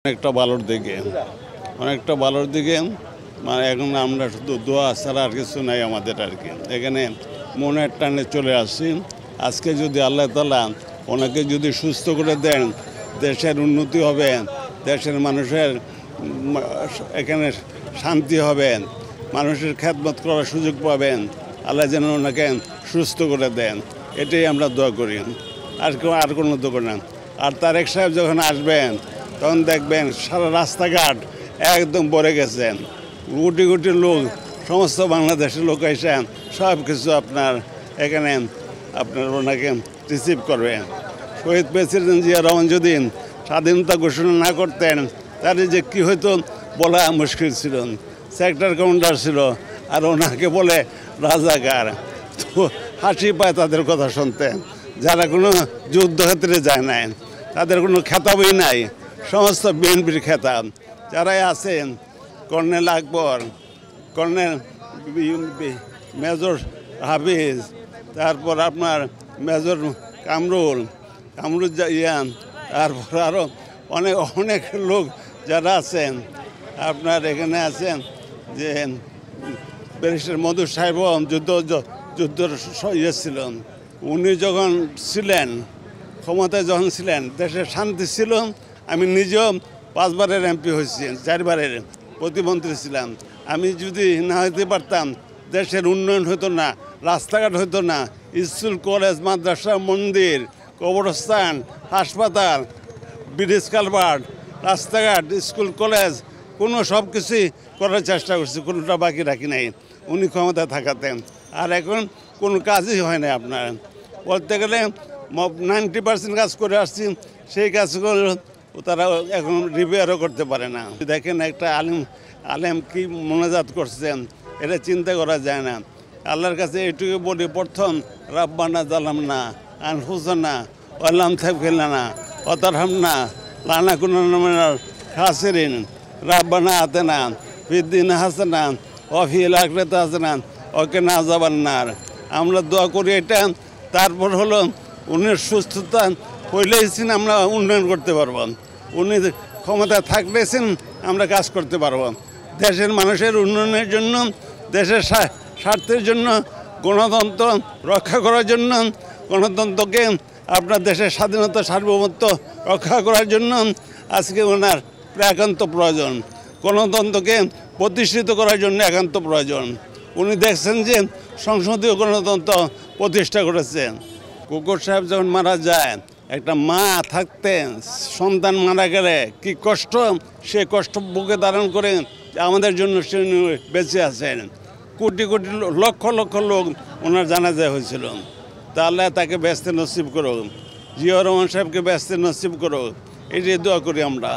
অনেকটা ভালোর দিকে মানে এখন আমরা শুধু দোয়া ছাড়া আর কিছু নাই আমাদের আর কি। এখানে মনের টানে চলে আসছি। আজকে যদি আল্লাহ তাআলা ওনাকে যদি সুস্থ করে দেন, দেশের উন্নতি হবে, দেশের মানুষের এখানে শান্তি হবে, মানুষের খেদমত করার সুযোগ পাবেন। আল্লাহ যেন ওনাকে সুস্থ করে দেন, এটাই আমরা দোয়া করি। আর কোনো দোয়া না। আর তারেক সাহেব যখন আসবেন তখন দেখবেন সারা রাস্তাঘাট একদম ভরে গেছেন, কোটি কোটি লোক, সমস্ত বাংলাদেশের লোক এসে সব কিছু আপনার এখানে আপনার ওনাকে রিসিভ করবে। শহীদ প্রেসিডেন্ট জিয়া রহমান যদি স্বাধীনতা ঘোষণা না করতেন তাহলে যে কী হয়তো বলা মুশকিল ছিল। সেক্টর কমান্ডার ছিল আর ওনাকে বলে রাজাকার, তো হাসি পায় তাদের কথা শুনতে। যারা কোনো যুদ্ধক্ষেত্রে যায় নাই, তাদের কোনো খেতাবই নাই, সমস্ত বিএনপির খেতাব। যারাই আছেন কর্নেল আকবর, কর্নেল মেজর হাফিজ, তারপর আপনার মেজর কামরুল ইয়ান, তারপর আরও অনেক লোক যারা আছেন আপনার এখানে আছেন যে ব্যারিস্টার মধু সাহেব যুদ্ধর ইয়ে ছিলেন। উনি যখন ছিলেন ক্ষমতায় যখন ছিলেন দেশের শান্তি ছিল। আমি নিজেও 5 বারের এমপি হয়েছি, 4 বারের প্রতিমন্ত্রী ছিলাম। আমি যদি না হইতে পারতাম দেশের উন্নয়ন হতো না, রাস্তাঘাট হতো না, স্কুল কলেজ মাদ্রাসা মন্দির কবরস্থান হাসপাতাল ব্রিজ কালভার্ট রাস্তাঘাট স্কুল কলেজ কোনো সব কিছুই করার চেষ্টা করছি, কোনোটা বাকি রাখি নাই উনি ক্ষমতায় থাকাতেন। আর এখন কোনো কাজই হয় না। আপনার বলতে গেলে 90% কাজ করে আসছি, সেই কাজগুলো তারা এখন রিপেয়ারও করতে পারে না। দেখেন একটা আলেম কি মোনাজাত করছেন, এটা চিন্তা করা যায় না। আল্লাহর কাছে এটুকু বলি, প্রথম রাব্বানা জালামনা আনফুসানা ওয়া লাম তাগফির লানা ওয়া তারহামনা লানাকুনান্না মিনাল খাসিরিন রাব্বানা আতিনা ফিদ দুনিয়া হাসানা ওয়া ফিল আখিরাতি হাসানা ওয়া কিনা আযাবান নার। আমরা দোয়া করি এটা। তারপর হলো উনি সুস্থতা হইলেইছেন আমরা উন্নয়ন করতে পারবো, উনি ক্ষমতায় থাকলেছেন আমরা কাজ করতে পারবো। দেশের মানুষের উন্নয়নের জন্য, দেশের স্বার্থের জন্য, গণতন্ত্র রক্ষা করার জন্য, গণতন্ত্রকে আপনার দেশের স্বাধীনতা সার্বভৌমত্ব রক্ষা করার জন্য আজকে ওনার একান্ত প্রয়োজন। গণতন্ত্রকে প্রতিষ্ঠিত করার জন্য একান্ত প্রয়োজন। উনি দেখছেন যে সংসদীয় গণতন্ত্র প্রতিষ্ঠা করেছেন। কুকুর সাহেব যখন মারা যায়, একটা মা থাকতেন সন্তান মারা গেলে কি কষ্ট, সে কষ্ট বুকে ধারণ করে আমাদের জন্য সে বেঁচে আছেন। কোটি কোটি লক্ষ লক্ষ লোক ওনার জানাজা হয়েছিল। তাহলে তাকে ব্যস্ত নসিব করো, জিয়া রহমান সাহেবকে ব্যস্ত নসিব করো, এই যে দোয়া করি আমরা।